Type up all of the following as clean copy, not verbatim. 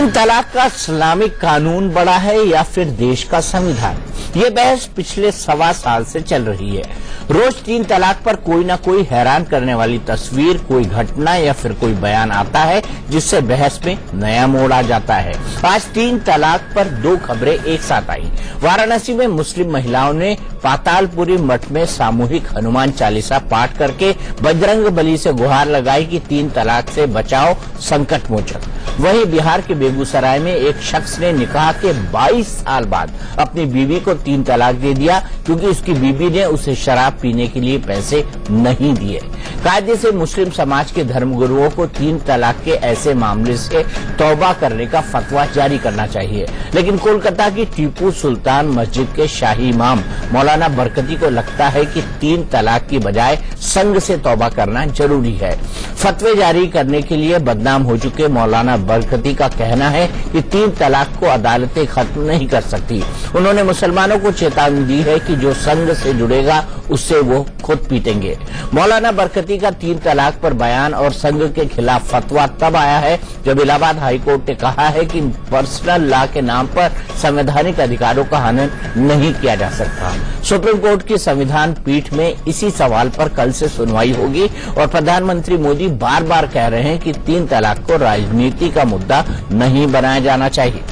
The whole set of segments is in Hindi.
तीन तलाक का इस्लामिक कानून बड़ा है या फिर देश का संविधान, ये बहस पिछले 1.25 साल से चल रही है। रोज तीन तलाक पर कोई ना कोई हैरान करने वाली तस्वीर, कोई घटना या फिर कोई बयान आता है जिससे बहस में नया मोड़ आ जाता है। आज तीन तलाक पर 2 खबरें एक साथ आई। वाराणसी में मुस्लिम महिलाओं ने पातालपुरी मठ में सामूहिक हनुमान चालीसा पाठ करके बजरंग बली से गुहार लगाई कि तीन तलाक से बचाओ संकट मोचक। वहीं बिहार के बेगूसराय में एक शख्स ने निकाह के 22 साल बाद अपनी बीवी को 3 तलाक दे दिया क्योंकि उसकी बीवी ने उसे शराब पीने के लिए पैसे नहीं दिए। कायदे से मुस्लिम समाज के धर्मगुरुओं को 3 तलाक के ऐसे मामले से तौबा करने का फतवा जारी करना चाहिए, लेकिन कोलकाता की टीपू सुल्तान मस्जिद के शाही इमाम मौलाना बरकती को लगता है कि 3 तलाक की बजाय संग से तौबा करना जरूरी है। फतवे जारी करने के लिए बदनाम हो चुके मौलाना बरकती का कहना है कि 3 तलाक को अदालतें खत्म नहीं कर सकती। उन्होंने मुसलमानों को चेतावनी दी है कि जो संग से जुड़ेगा उससे वो खुद पीटेंगे। मौलाना बरकती का 3 तलाक पर बयान और संग के खिलाफ फतवा तब आया है जब इलाहाबाद हाईकोर्ट ने कहा है कि पर्सनल लॉ के नाम पर संवैधानिक अधिकारों का हनन नहीं किया जा सकता। सुप्रीम कोर्ट की संविधान पीठ में इसी सवाल पर कल से सुनवाई होगी और प्रधानमंत्री मोदी बार बार कह रहे हैं कि 3 तलाक को राजनीति का मुद्दा नहीं बनाया जाना चाहिए।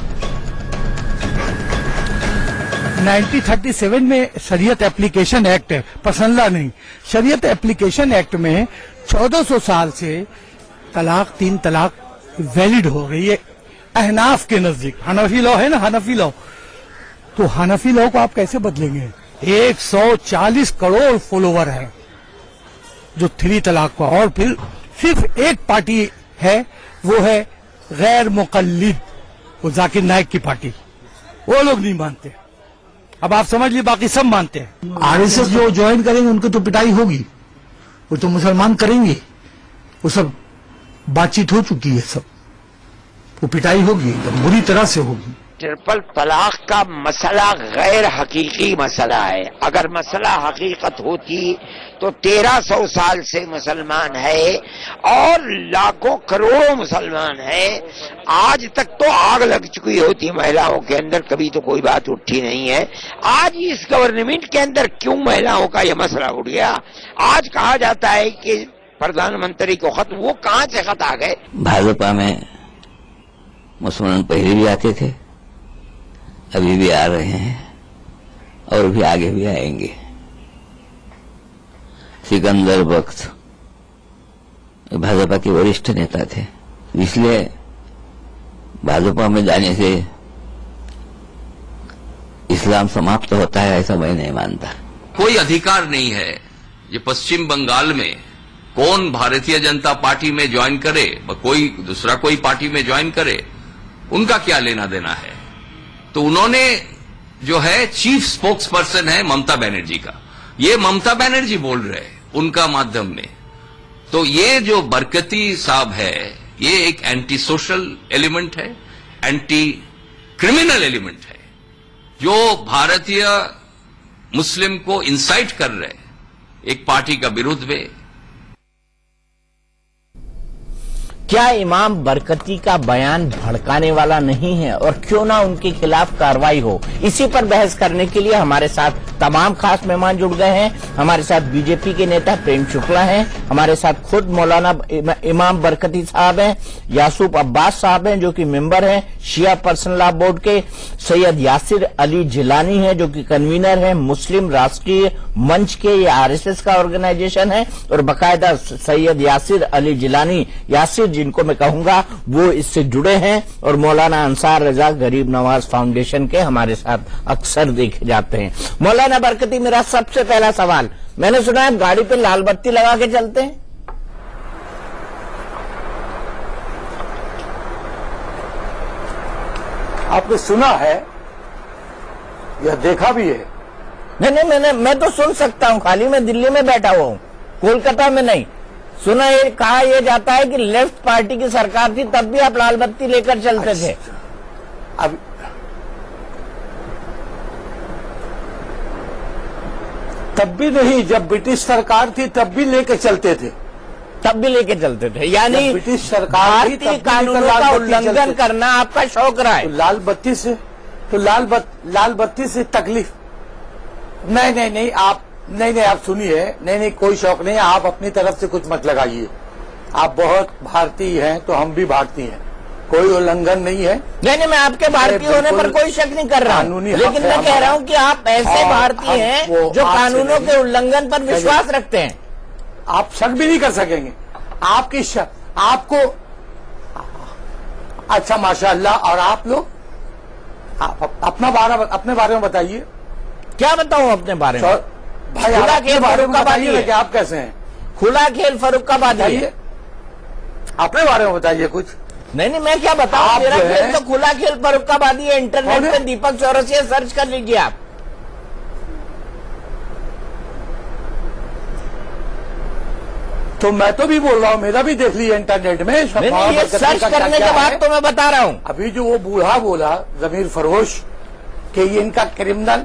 1937 में शरीयत एप्लीकेशन एक्ट है, पर्सनल नहीं, शरीयत एप्लीकेशन एक्ट में 1400 साल से तलाक 3 तलाक वैलिड हो रही है। अहनाफ के नजदीक हनफी लॉ है ना, हनफी लॉ, तो हनफी लॉ को आप कैसे बदलेंगे? 140 करोड़ फॉलोवर है जो 3 तलाक का, और फिर सिर्फ एक पार्टी है, वो है गैर मुकल्लिद, वो जाकिर नाइक की पार्टी, वो लोग नहीं मानते। अब आप समझ लीजिए बाकी सब मानते हैं। आरएसएस जो ज्वाइन करेंगे उनकी तो पिटाई होगी, वो तो मुसलमान करेंगे, वो सब बातचीत हो चुकी है, सब वो पिटाई होगी, तो बुरी तरह से होगी। ट्रिपल तलाक का मसला गैर हकीकी मसला है। अगर मसला हकीकत होती तो 1300 साल से मुसलमान है और लाखों करोड़ों मुसलमान है। आज तक तो आग लग चुकी होती महिलाओं के अंदर, कभी तो कोई बात उठी नहीं है। आज इस गवर्नमेंट के अंदर क्यों महिलाओं का यह मसला उठ गया? आज कहा जाता है कि प्रधानमंत्री को खत, वो कहां से खत आ गए? भाजपा में मुसलमान पहले भी आते थे, अभी भी आ रहे हैं और भी आगे भी आएंगे। सिकंदर बख्त भाजपा के वरिष्ठ नेता थे, इसलिए भाजपा में जाने से इस्लाम समाप्त होता है ऐसा मैं नहीं मानता। कोई अधिकार नहीं है ये पश्चिम बंगाल में कौन भारतीय जनता पार्टी में ज्वाइन करे, कोई दूसरा कोई पार्टी में ज्वाइन करे, उनका क्या लेना देना है। तो उन्होंने जो है चीफ स्पोक्स पर्सन है ममता बनर्जी का, ये ममता बनर्जी बोल रहे हैं उनका माध्यम में। तो ये जो बरकती साहब है, ये एक एंटी सोशल एलिमेंट है, एंटी क्रिमिनल एलिमेंट है, जो भारतीय मुस्लिम को इंसाइट कर रहे हैं एक पार्टी का विरोध में। क्या इमाम बरकती का बयान भड़काने वाला नहीं है और क्यों ना उनके खिलाफ कार्रवाई हो? इसी पर बहस करने के लिए हमारे साथ तमाम खास मेहमान जुड़ गए हैं। हमारे साथ बीजेपी के नेता प्रेम शुक्ला हैं, हमारे साथ खुद मौलाना इमाम बरकती साहब हैं, यासूफ अब्बास साहब हैं जो कि मेंबर हैं शिया पर्सनल लॉ बोर्ड के, सैयद यासिर अली जिलानी हैं जो कि कन्वीनर हैं मुस्लिम राष्ट्रीय मंच के, ये आरएसएस का ऑर्गेनाइजेशन है, और बाकायदा सैयद यासिर अली जिलानी, यासिर जिनको मैं कहूंगा, वो इससे जुड़े हैं, और मौलाना अंसार रजा गरीब नवाज फाउंडेशन के हमारे साथ अक्सर देखे जाते हैं। मौलाना बरकती, मेरा सबसे पहला सवाल, मैंने सुना है गाड़ी पे लाल बत्ती लगा के चलते हैं? आपने सुना है या देखा भी है? नहीं, मैं तो सुन सकता हूं, खाली मैं दिल्ली में बैठा हुआ हूं, कोलकाता में नहीं। सुना ये कहा यह जाता है कि लेफ्ट पार्टी की सरकार थी तब भी आप लाल बत्ती लेकर चलते थे। अब तब भी नहीं, जब ब्रिटिश सरकार थी तब भी लेकर चलते थे। तब भी लेके चलते थे, यानी जब ब्रिटिश सरकार थी, तब भारतीय भी कानूनों लाल का बत्ती उल्लंघन जलती। करना आपका शौक रहा तो है। लाल बत्ती से तकलीफ नहीं आप नहीं आप सुनिए, नहीं कोई शौक नहीं, आप अपनी तरफ से कुछ मत लगाइए। आप बहुत भारतीय हैं तो हम भी भारतीय हैं, कोई उल्लंघन नहीं है। नहीं मैं आपके भारतीय होने पर कोई शक नहीं कर रहा हूँ, कानूनी हक लेकिन है मैं कह हमारा। रहा हूँ कि आप ऐसे और भारतीय हम हैं वो जो आपसे कानूनों नहीं। के उल्लंघन पर विश्वास रखते हैं। आप शक भी नहीं कर सकेंगे, आपकी आपको अच्छा माशाअल्लाह। और आप लोग अपने बारे में बताइए। क्या बताऊं अपने बारे में? भाई खुला आप अपने खेल बारे में फर्रुखाबादी बताइए ना है। कि आप कैसे हैं, खुला खेल फर्रुखाबादी है। बताइए अपने बारे में बताइए कुछ। नहीं मैं क्या बताऊं, आप मेरा जो खेल है- तो खुला खेल फर्रुखाबादी है। इंटरनेट कौन है? पे दीपक चौरसिया सर्च कर लीजिए आप। तो मैं तो भी बोल रहा हूँ, मेरा भी देख लीजिए इंटरनेट में। नहीं ये सर्च करने के बाद तो मैं बता रहा हूँ। अभी जो वो बूढ़ा बोला जमीर फरोश कि ये इनका क्रिमिनल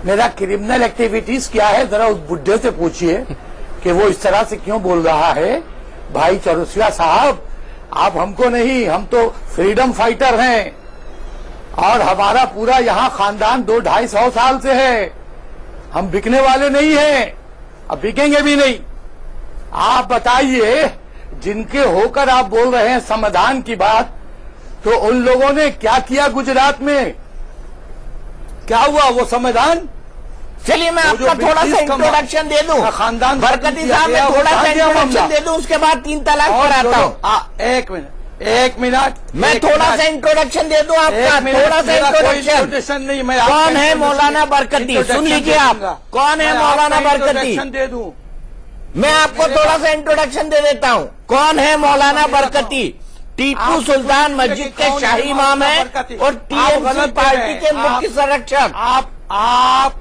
मेरा क्रिमिनल एक्टिविटीज क्या है, जरा उस बुढ़े से पूछिए कि वो इस तरह से क्यों बोल रहा है। भाई चौरसिया साहब, आप हमको नहीं, हम तो फ्रीडम फाइटर हैं और हमारा पूरा यहाँ खानदान 200-250 साल से है। हम बिकने वाले नहीं हैं, अब बिकेंगे भी नहीं। आप बताइए, जिनके होकर आप बोल रहे हैं समाधान की बात, तो उन लोगों ने क्या किया गुजरात में? क्या हुआ वो समाधान? चलिए मैं वो जो आपका थोड़ा सा ब्रिटिश इंट्रोडक्शन दे दूं। खानदान बरकती साहब मैं थोड़ा सा इंट्रोडक्शन दे दूं, उसके बाद 3 तलाक पर आता हूँ। एक मिनट मैं थोड़ा सा इंट्रोडक्शन दे दूं आपका, थोड़ा सा इंट्रोडक्शन। नहीं, मैं कौन है मौलाना बरकती? सुन लीजिए आप, कौन है मौलाना बरकती? दे दूं। मैं आपको थोड़ा सा इंट्रोडक्शन दे देता हूँ। कौन है मौलाना बरकती? टीपू सुल्तान मस्जिद के शाही इमाम है और टीएमसी पार्टी के मुख्य संरक्षक। आप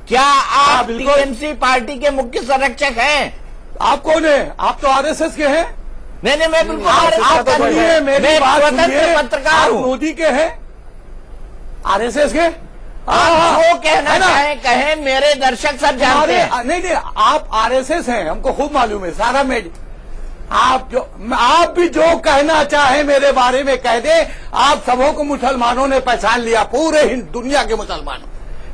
क्या आप बिल्कुल। टीएमसी पार्टी के मुख्य संरक्षक हैं? आप कौन है? आप तो आरएसएस के हैं। नहीं मैं बिल्कुल आप सुनिए, मेरी मैं बात स्वतंत्र सुनिए। पत्रकार आप हूँ। मोदी के हैं, आरएसएस के। आप जो कहना है ना? चाहें कहें, मेरे दर्शक सब जानते हैं। नहीं आप आरएसएस हैं, हमको खूब मालूम है सारा। आप भी जो कहना चाहे मेरे बारे में कह दे। आप सबों को मुसलमानों ने पहचान लिया, पूरे दुनिया के मुसलमानों।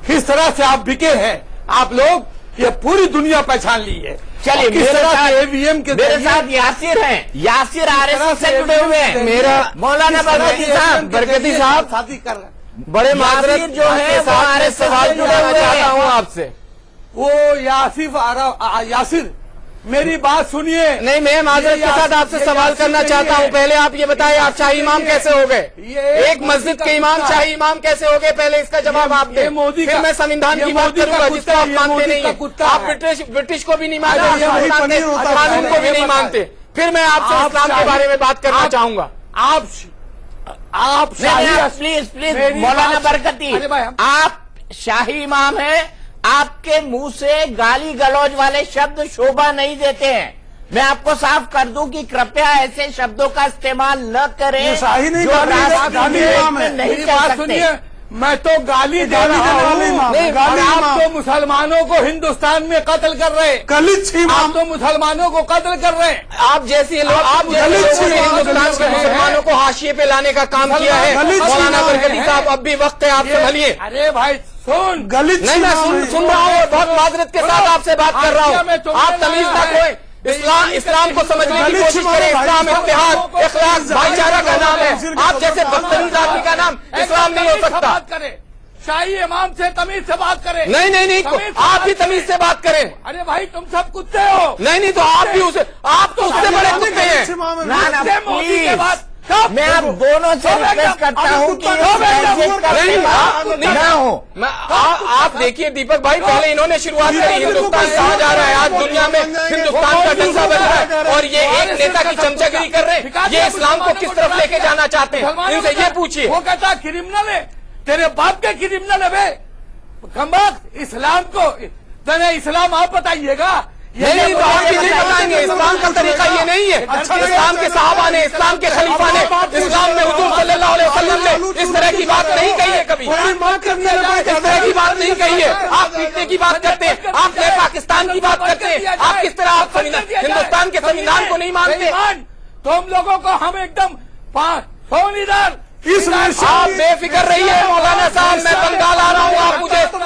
किस तरह से आप बिके हैं आप लोग, ये पूरी दुनिया पहचान ली है। चलिए किस तरह से ईवीएम के मेरे जरिए- साथ यासिर हैं, यासिर आरएसएस से जुड़े हुए हैं। मेरा मौलाना बरकती साहब, बरकती साहब शादी कर रहे हैं। बड़े माजिर जो है वो आरएसएस से जुड़े हुए हैं। आपसे वो यासिर मेरी बात सुनिए। नहीं, मैं माजरत के साथ आपसे सवाल करना चाहता हूँ। पहले आप ये बताइए, आप शाही इमाम कैसे हो गए? एक मस्जिद के इमाम शाही इमाम कैसे हो गए? पहले इसका जवाब आप दें, फिर मैं संविधान की बात करूंगा जिसको आप मानते नहीं हैं। आप ब्रिटिश को भी नहीं मानते, कानून को भी नहीं मानते। फिर मैं आपसे इस्लाम के बारे में बात करना चाहूंगा। आप प्लीज मौलाना बरकती, अरे भाई, आप शाही इमाम हैं, आपके मुंह से गाली गलौज वाले शब्द शोभा नहीं देते हैं। मैं आपको साफ कर दूं कि कृपया ऐसे शब्दों का इस्तेमाल न करें शाही नहीं, जो राष्ट्रीय इमाम है। नहीं मेरी कह बात सकते। सुनिए, मैं तो गाली दे रहा हूँ। नहीं, और आप तो मुसलमानों को हिंदुस्तान में कत्ल कर रहे हैं। आप तो मुसलमानों को कत्ल कर रहे हैं। आप जैसे लोग हिंदुस्तान के मुसलमानों को हाशिए पे लाने का काम किया है। मौलाना बरकती साहब, अब भी वक्त है, आप संभलिए। अरे भाई सुन, नहीं, मैं सुन रहा हूँ, बहुत माजरत के साथ आपसे बात कर रहा हूँ। आप तमीज ना खोए, इस्लाम को समझने की कोशिश करें। इस्लाम इत्तेहाद, इखलाक, भाईचारा का नाम है। आप जैसे बदतमीज आदमी का नाम इस्लाम नहीं हो सकता। बात करें, शाही इमाम से तमीज से बात करें। नहीं, आप भी तमीज से बात करें। अरे भाई तुम सब कुत्ते हो। नहीं, तो आप भी आप तो उससे बड़े कुत्ते हैं। ना मोदी के बाद मैं आप दोनों से रिक्वेस्ट करता हूँ कि इस मैसेज का इस्तेमाल ना हो। आप देखिए दीपक भाई, पहले इन्होंने शुरुआत करी, हिंदुस्तान कहाँ जा रहा है? आज दुनिया में हिंदुस्तान का डंका बज रहा है और ये एक नेता की चमचागिरी कर रहे हैं। ये इस्लाम को किस तरफ लेके जाना चाहते हैं, इनसे ये पूछिए। वो कहता क्रिमिनल है, तेरे बाप के क्रिमिनल है बे कमबख्त। इस्लाम को इस्लाम आप बताइएगा, नहीं तो आप ये नहीं बताएंगे इस्लाम का तरीका ये नहीं है। इस्लाम के सहाबा ने, इस्लाम के खलीफा ने, इस्लाम में हुजूर सल्लल्लाहु अलैहि वसल्लम ने इस तरह की बात नहीं कही है कभी। इस तरह की बात नहीं कही है। आप पीटने की बात करते हैं, आप नए पाकिस्तान की बात करते हैं। आप किस तरह आप हिंदुस्तान के संविधान को नहीं मानते? तुम लोगों को हम एकदम 500 इधर इस आप बेफिक्र रहिए मौलाना साहब, मैं बंगाल आ रहा हूँ,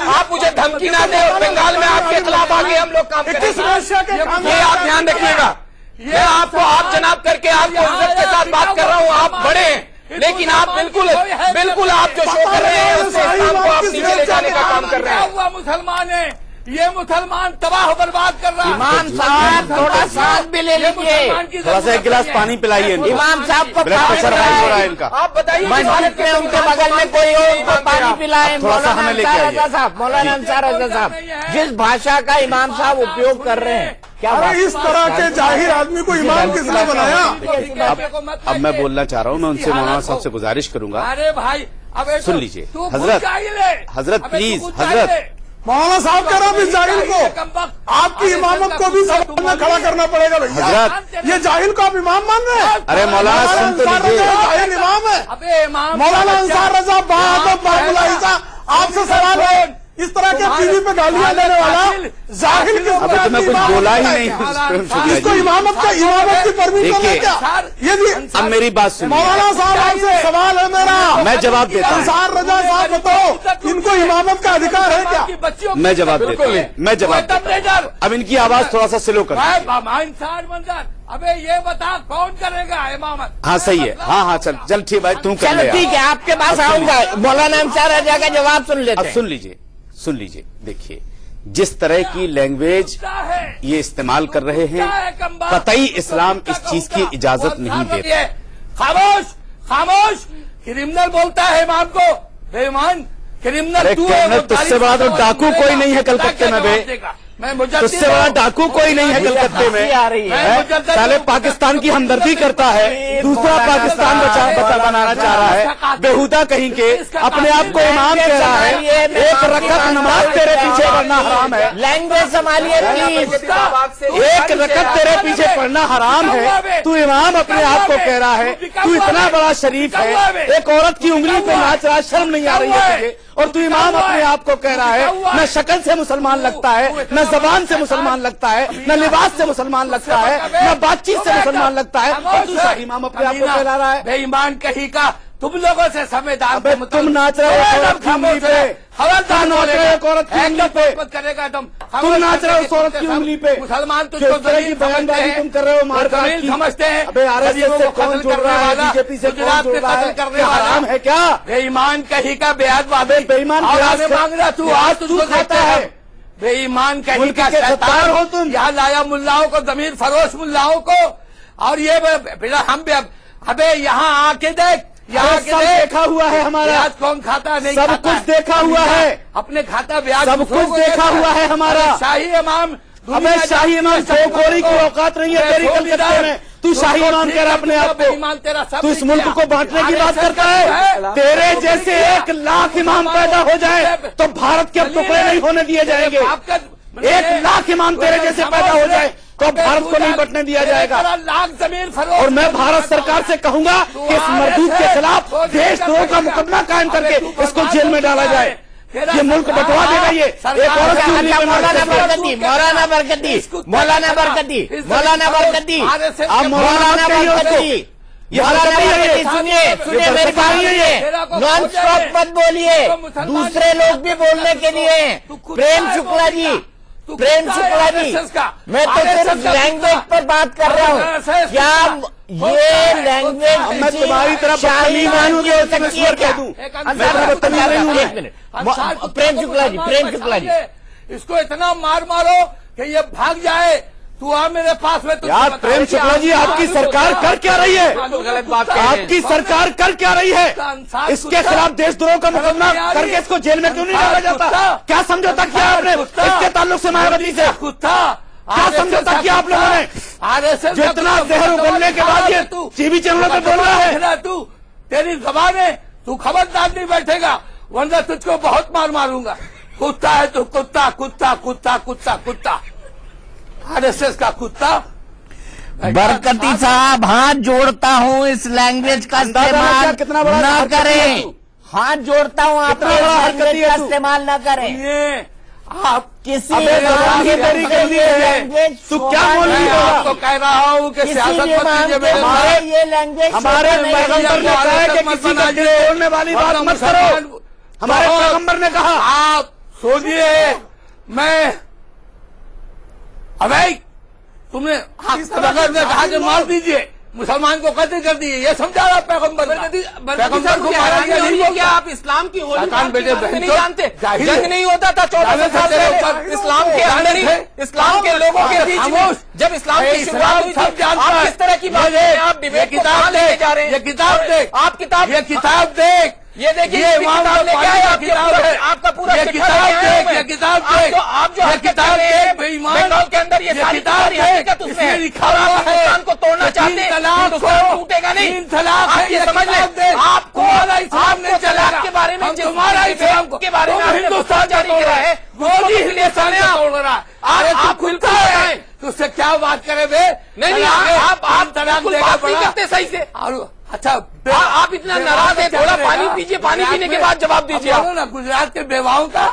आप मुझे धमकी ना दे। बंगाल में आपके खिलाफ आगे हम लोग काम करेंगे, ये आप ध्यान रखिएगा। ये आपको आप जनाब करके आपको इज्जत के साथ बात कर रहा हूँ, आप बड़े हैं, लेकिन आप बिल्कुल आप जो शो कर रहे हैं उससे इस्लाम को आप नीचे ले जाने का काम कर रहे हैं। हुआ मुसलमान है, ये मुसलमान तबाह बर्बाद कर रहा है। इमाम साहब थोड़ा साथ भी ले लीजिए, थोड़ा सा एक गिलास पानी पिलाइए इनको। इमाम साहब को ब्लड प्रेशर हाई हो रहा है इनका। आप बताइए मस्जिद में उनके बगल में कोई हो उनको पानी पिलाए। थोड़ा सा हमें लेके आइए। मौलाना अंसार रजा साहब जिस भाषा का इमाम साहब उपयोग कर रहे हैं, क्या अरे इस तरह के जाहिर आदमी को इमाम किसने बनाया? अब मैं बोलना चाह रहा हूँ, मैं उनसे मौलाना साहब से गुजारिश करूंगा। अरे भाई अब सुन लीजिए हजरत प्लीज हजरत। मौलाना साहब कह रहा हूँ इस जाहिल को, आपकी इमामत को भी सवाल में खड़ा करना पड़ेगा भैया। हजरत ये जाहिल को आप इमाम मान रहे हैं? अरे मौलाना सुन तो लीजिए। जाहिल इमाम है। अबे इमाम मौलाना अंसार रजा बादब बाबुल्ला ईसा, आपसे सवाल है, इस तरह के टीवी पे गालियां देने वाला जाहिल के अभी तो मैं कुछ बोला ही नहीं। इसको इमामत की परमिशन है क्या? ये भी अब मेरी बात सुनिए। मौलाना साहब आपसे सवाल है मेरा, मैं जवाब देता हूँ। अंसार रजा साहब बताओ, इनको इमामत का अधिकार है क्या? मैं जवाब देता हूँ, मैं जवाब देता हूँ। अब इनकी आवाज थोड़ा सा स्लो कर। इंसान मंजर, अबे ये बता कौन करेगा इमामत? हाँ सही है, हाँ चल ठीक भाई तू कर चलो ले। ठीक है, आपके पास आऊंगा। मौलाना अंसार रजा का जवाब सुन लेते अब हैं। सुन लीजिए देखिए जिस तरह की लैंग्वेज ये इस्तेमाल कर रहे हैं, कतई इस्लाम इस चीज की इजाजत नहीं देता। खामोश क्रिमिनल बोलता है इमाम को, बेईमान क्रिमिनल अरे तू क्रिमिनल तुझसे बड़ा तो डाकू कोई नहीं है कलकत्ते में बे। तुझसे बड़ा डाकू कोई नहीं है कलकत्ते में। आ रही है। साले पाकिस्तान की हमदर्दी करता है, दूसरा पाकिस्तान बनाना चाह रहा है। बेहुदा कहीं के अपने आप को इमाम कह रहा है। एक रकत नमाज तेरे पीछे पढ़ना हराम है। लैंग्वेज संभालिए प्लीज। एक रकत तेरे पीछे पढ़ना हराम है, तू इमाम अपने आप को कह रहा है। तू इतना बड़ा शरीफ है, एक औरत की उंगली पे नाच रहा, शर्म नहीं आ रही है तुझे? और तू इमाम अपने आप को कह रहा है। न शक्ल से मुसलमान लगता है, न जबान से मुसलमान लगता है, न लिबास से मुसलमान लगता है, न बातचीत से मुसलमान लगता है, और तू शाही इमाम अपने आप को कहला रहा है। बेईमान कहीं का तुम लोगों से संविधान अबे तुम नाच रहे हो औरत की उंगली पे, तुम नाच रहे हो औरत की उंगली पे, करेगा तुम नाच रहे हो औरत की उंगली पे। मुसलमान किस तरह की बयानबाजी तुम कर रहे हो? मारकाट की समझते हैं। अबे आरएसएस से कौन जुड़ रहा है, बीजेपी से कौन जुड़ रहा है? करने हराम है क्या? बेईमान कहीं का बेहद बेईमान मांग रहा तू आज तू खाता है। बेईमान कहीं मुल्क का के सत्तार हो तुम। यहाँ लाया मुल्लाओं को, जमीन फरोश मुल्लाओं को, और ये हम भी अबे यहाँ आके देख, यहाँ सब देखा हुआ है हमारा। ब्याज कौन खाता नहीं, सब कुछ देखा हुआ है, अपने खाता ब्याज सब कुछ देखा हुआ है हमारा। शाही इमाम, हमें शाही इमाम खोरी की औकात नहीं है तेरी कलकत्ते में। तू शाही इमाम कह रहा अपने आप को। तू इस मुल्क को बांटने की बात करता है। तेरे जैसे 1 लाख इमाम पैदा हो जाए तो भारत के टुकड़े नहीं होने दिए जाएंगे। 1 लाख इमाम तेरे जैसे पैदा हो जाए तो भारत को नहीं बंटने दिया जाएगा। लाख जमीन फरोख्त। और मैं भारत सरकार से कहूंगा कि इस मरदूद के खिलाफ देशद्रोह का मुकदमा कायम करके इसको जेल में डाला जाए। ये मुल्क बंटवा देगा। ये एक औरत की उंगली पे मौलाना बरकती अब मौलाना बरकती अब मौलाना बरकती सुनिए मेरी बात सुनिए। नॉन स्टॉप मत बोलिए, दूसरे लोग भी बोलने के लिए। प्रेम शुक्ला जी, मैं तो सिर्फ लैंग्वेज पर बात कर रहा हूँ। क्या ये लैंग्वेज मैं तुम्हारी तरफ शाही मानूंगी और ईश्वर कह दूं? एक मिनट, प्रेम शुक्ला जी, इसको इतना मारो कि ये भाग जाए। तू आ मेरे पास में। यार प्रेम शुक्ला जी, आपकी सरकार कर क्या रही है? आपकी सरकार कर क्या रही है? इसके खिलाफ देशद्रोह का मुकदमा करके इसको जेल में क्यों नहीं डाला जाता? क्या समझौता किया आपने इसके ताल्लुक से मायावती से? क्या समझौता किया आप लोगों ने? जितना जहर उगलने के बाद ये टीवी चैनलों पे बोल रहा है। तू तेरी जबान है, तू खबरदार नहीं बैठेगा, वरना तुझको बहुत मारूंगा। कुत्ता है तू, कुत्ता कुत्ता कुत्ता कुत्ता कुत्ता। आरएसएस का कुत्ता। बरकती साहब, हाथ जोड़ता हूँ, इस लैंग्वेज का इस्तेमाल कितना बड़ा न हरकती है करें। तू? हाथ जोड़ता हूँ, आप कितना बड़ा हरकती लैंग्वेज है का तू? इस्तेमाल न करें। सुनिए, आप किसी अबे इमाम जबान के की तेरी मुंह से गंदी ये है। लैंग्वेज तू शोभा क्या बोल रही नहीं है? है। आपको कह रहा हूँ कि किसी सियासत भी मत इमाम कीजिए के मेरे मुंह साथ। से ये लैंग्वेज हमारे शोभा नहीं है। पैगंबर ने कहा है कि किसी का दिल तोड़ने वाली बात मत करो। हमारे पैगंबर ने कहा। आप सोचिए, मैं अबे तुमने पैगंबर ने कहा कि मार दीजिए, मुसलमान को कत्ल कर दिए, ये समझा रहा पैगंबर का। पैगंबर को मारा गया नहीं क्या बोलता। आप इस्लाम की होली शैतान बेटे बहन नहीं चोद, जानते? जाहिल जंग है। नहीं होता था 1400 साल पहले इस्लाम के अंदर ही, इस्लाम के लोगों के बीच में जब इस्लाम की शुरुआत हुई सब थी। जानता आप है। किस तरह की बात ये आप डिबेट को किताब कहाँ लेके जा रहे हैं? ये किताब देख, आप किताब, ये किताब देख, ये देखिए, ये ये किताब लेके आए, आपके किताब पूरा- है, आपका पूरा ये शिक्षा किताब लेके आए देख, हैं। ये किताब आप देख, जो ये हरकत किताब कर रहे देख, हैं बेईमान, बंगाल के अंदर, ये सारी किताब सारी देख, हकीकत उसमें है। इसमें लिखा और आप हुआ है हिंदुस्तान को तोड़ना कि चाहते 3 हैं, तलाक हिंदुस्तान को, टूटेगा नहीं। 3 तलाक आप है, ये ये समझ किताब लें, देख, आपको तुम्हारा इस्लाम नहीं चलेगा। तलाक के बारे में हम जिस तुम्हारा इस्लाम को, के बारे में तुम आपने हिंदुस्तान फतवा जारी को किया है, मोदी उसको हिंदुस्तान आप- को तोड़ रहा है। अरे आप तू बिल्कुल खुलता है, बताएं। तुझसे क्या बात करे बे? नहीं, आप बिल्कुल बात नहीं करते सही से। और अच्छा आप इतना नाराज हैं, थोड़ा पानी पीजिए, पानी पीने के बाद जवाब दीजिए आप। बोलो ना, गुजरात के बेवाओं का,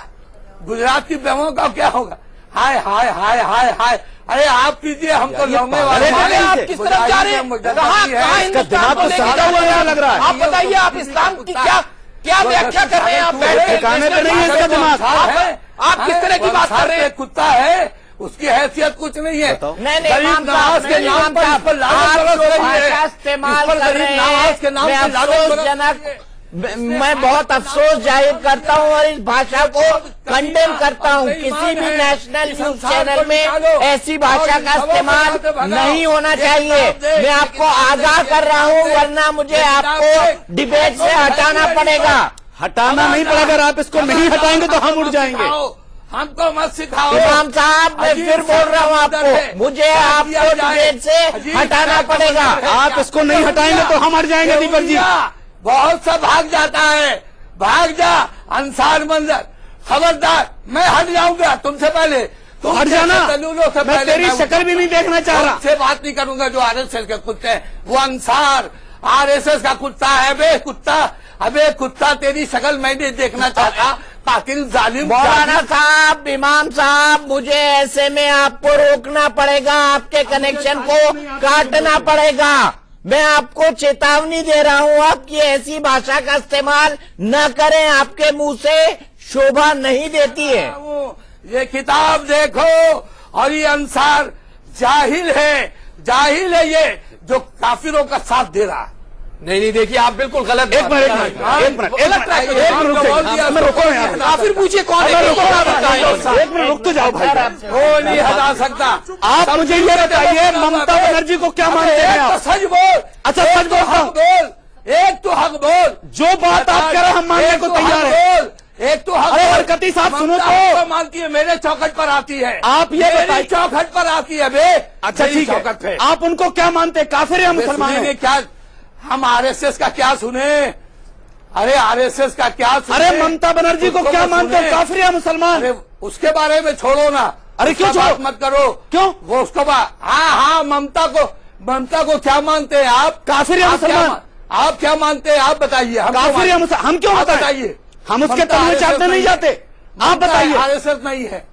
गुजरात की बेवाओं का क्या होगा? हाय हाय हाय हाय हाय, अरे आप पीजिए, हमको लौंगे वाले अरे आप किस तरफ जा रहे हैं? कहाँ हिंदुस्तान को लेके जा रहे हैं? लग रहा है। आप बताइए, आप इस्लाम की क्या व्याख्या कर रहे हैं? आप बैठ के ठिकाने पे नहीं है इसका दिमाग। आप किस तरह की बात कर रहे हैं? कुत्ता है, उसकी हैसियत कुछ नहीं है। नहीं, गरीब इमाम साहब, नवाज के नहीं, नाम इमाम पर इस साहब, पर लानत आप बरस जो रही है। भाषा इस्तेमाल इस पर कर गरीब रहे नवाज के नाम हैं, पर लानत बरस रही है। मैं बहुत अफसोस जाहिर करता हूं और इस भाषा को कंडेम करता हूं। किसी भी नेशनल न्यूज चैनल में ऐसी भाषा का इस्तेमाल नहीं होना चाहिए। मैं आपको आगाह कर रहा हूं, वरना मुझे आपको डिबेट से हटाना पड़ेगा। हटाना नहीं पड़ेगा। अगर आप इसको नहीं हटाएंगे तो हम उड़ जाएंगे। हमको मत सिखाओ इमाम साहब, मैं फिर बोल रहा हूं आपको, मुझे आपको डिबेट से हटाना पड़ेगा। आप इसको नहीं हटाएंगे तो हम हट जाएंगे। दीपक जी, बहुत सा भाग जाता है, भाग जा अंसार मंजर, खबरदार, मैं हट जाऊंगा तुमसे पहले। तुम हट जाना। दलीलों से मैं पहले तेरी शक्ल भी नहीं देखना चाह रहा। से बात नहीं करूंगा जो आरएसएस के कुत्ते हैं। वो अंसार आरएसएस का कुत्ता है बे, कुत्ता। अबे कुत्ता, तेरी शक्ल मैं नहीं देखना चाहता। कातिल जालिम मौलाना साहब, इमाम साहब, मुझे ऐसे में आपको रोकना पड़ेगा, आपके कनेक्शन को काटना पड़ेगा। मैं आपको चेतावनी दे रहा हूं, आपकी ऐसी भाषा का इस्तेमाल न करें, आपके मुंह से शोभा नहीं देती है। ये किताब देखो, और ये अंसार जाहिल है ये, जो काफिरों का साथ दे रहा है। नहीं, देखिए, आप बिल्कुल गलत। एक मिनट काफिर पूछिए कौन है? एक मिनट रुक तो जाओ भाई। वो नहीं हटा सकता। आप मुझे ये बताइए, ममता बनर्जी को क्या मानते हैं आप? सच बोल। अच्छा, सच बोल। हक बोल, एक तो हक बोल। जो बात आप कह रहे हैं हम मानने को तैयार है। एक तो हक अरे बोल। बरकती साहब, सुनो तो। ममता मानती है, मेरे चौखट पर आती है। आप ये मेरी बताइए। चौखट पर आती है बे। अच्छा मेरी ठीक चौखट पे। है, आप उनको क्या मानते हैं? काफिर या मुसलमान सुनेंगे है? क्या? हम आरएसएस का क्या सुने? अरे आरएसएस का क्या सुने? अरे ममता बनर्जी को उसको क्या मत मानते हो? सुने। काफिर या मुसलमान? अरे उसके बारे में छोड़ो ना। अरे क्यों उसका छोड़ो? बात मत करो। क्यों? वो उसको हाँ, ममता को क्या मानते हैं आप? काफिर या आप क्या मुसलमान? आप क्या मानते हैं? आप बताइए। हम काफिर या मुसलमान? हम क्यों आप बताएं? बताइए। हम उसके ममता तलवे चाटने RSS नहीं जाते। आप ममता बताइए। आरएसएस नहीं है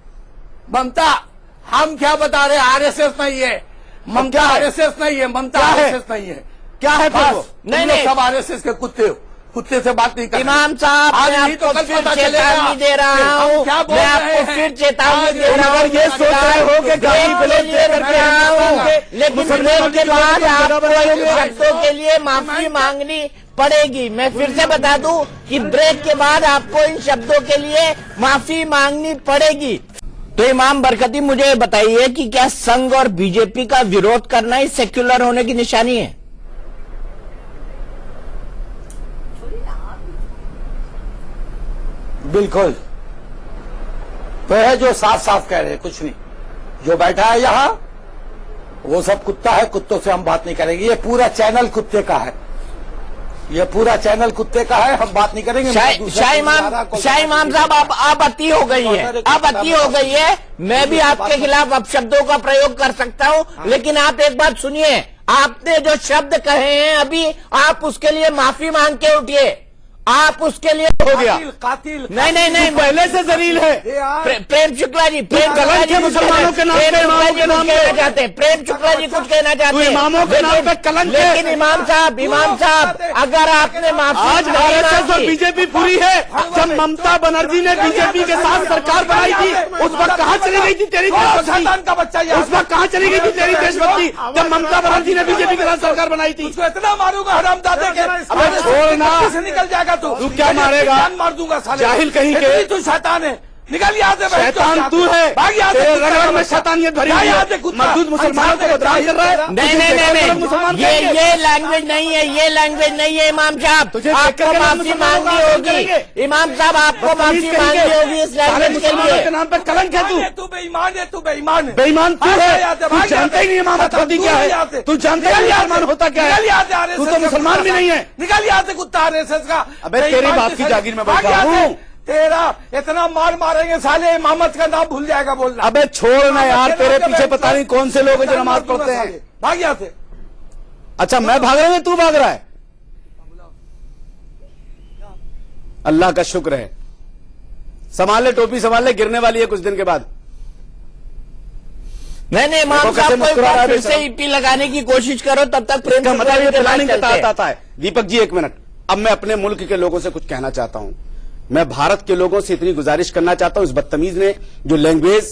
ममता। हम क्या बता रहे हैं? आरएसएस नहीं है ममता। क्या है? आरएसएस नहीं है ममता। क्या है? आरएसएस नहीं है। क्या है फिर वो? बस, तुम लोग सब आरएसएस के कुत्ते हो। कुत्ते से बात नहीं कर। इमाम साहब, मैं आपको फिर चेतावनी दे रहा हूँ, मैं आपको फिर चेतावनी दे रहा हूँ। अगर ये सोच रहे हो कि गाली गलौज दे करके लेकिन ब्रेक के बाद आपको इन शब्दों के लिए माफी मांगनी पड़ेगी। मैं फिर से बता दूं कि ब्रेक के बाद आपको इन शब्दों के लिए माफी मांगनी पड़ेगी। तो इमाम बरकती, मुझे बताइए कि क्या संघ और बीजेपी का विरोध करना ही सेक्युलर होने की निशानी है? बिल्कुल। तो है जो साफ साफ कह रहे हैं, कुछ नहीं। जो बैठा है यहां वो सब कुत्ता है, कुत्तों से हम बात नहीं करेंगे। ये पूरा चैनल कुत्ते का है। ये पूरा चैनल कुत्ते का है, हम बात नहीं करेंगे। शाह इमाम साहब, अब अति हो गई है, अब अति हो गई है। मैं भी आपके खिलाफ अपशब्दों का प्रयोग कर सकता हूँ, लेकिन आप एक बात सुनिए, आपने जो शब्द कहे हैं अभी, आप उसके लिए माफी मांग के उठिए। आप उसके लिए हो गया कातिल नहीं पहले से जलील है। प्रेम शुक्ला जी, प्रेम शुक्ला जी मुसलमानों के नाम पे, इमामों के नाम पे कहना चाहते हैं, प्रेम शुक्ला जी कुछ कहना चाहते हैं, इमामों के नाम पे कलंक है। लेकिन इमाम साहब अगर आपने माफी आज आरएसएस और बीजेपी पूरी है। जब ममता बनर्जी ने बीजेपी के साथ सरकार बनाई थी, उस वक्त कहाँ चली गई थी तेरी देशभक्ति? का बच्चा, उस वक्त कहाँ चली गई थी तेरी देशभक्ति जब ममता बनर्जी ने बीजेपी के साथ सरकार बनाई थी? उसको इतना मारूंगा हरामजादे के, अबे छोड़ना, से निकल जाएगा तू क्या मारेगा? मार दूंगा साले, जाहिल कहीं के। तू शैतान है, निकल यहाँ से। शैतान तू है, तेरे रगड़ में शैतानियत भरी हुई है। मजदूद मुसलमानों को बदनाम कर रहा है। नहीं, ये लैंग्वेज नहीं है, ये लैंग्वेज नहीं है इमाम साहब। आपको माफी मांगनी होगी इमाम साहब, आपको माफी मांगनी होगी इस लैंग्वेज के लिए। के नाम पर कलंक है। तू बेईमान है, तू बेईमान है, बेईमान तू है। तू जानता ही नहीं इमामत होती क्या है, तू जानता ही नहीं ईमान होता क्या है। तू तो मुसलमान भी नहीं है। निकल यहाँ से कुत्ता आरएसएस का। अबे तेरी बात की जागीर में बैठा हूँ। तेरा इतना मार मारेंगे साले, इमामत का नाम भूल जाएगा बोलना। अबे छोड़ना यार, तेरे पीछे पता नहीं कौन से लोग हैं जो नमाज पढ़ते हैं। भाग यहाँ से। अच्छा मैं भाग रहा हूं, तू भाग रहा है? अल्लाह का शुक्र है। संभाल ले, टोपी संभाल ले, गिरने वाली है कुछ दिन के बाद। नहीं इमाम साहब को एक बार फिर से ईपी लगाने की कोशिश करो, तब तक प्रेम का मतलब ये प्लानिंग के तहत आता है। दीपक जी एक मिनट, अब मैं अपने मुल्क के लोगों से कुछ कहना चाहता हूं। मैं भारत के लोगों से इतनी गुजारिश करना चाहता हूं, इस बदतमीज ने जो लैंग्वेज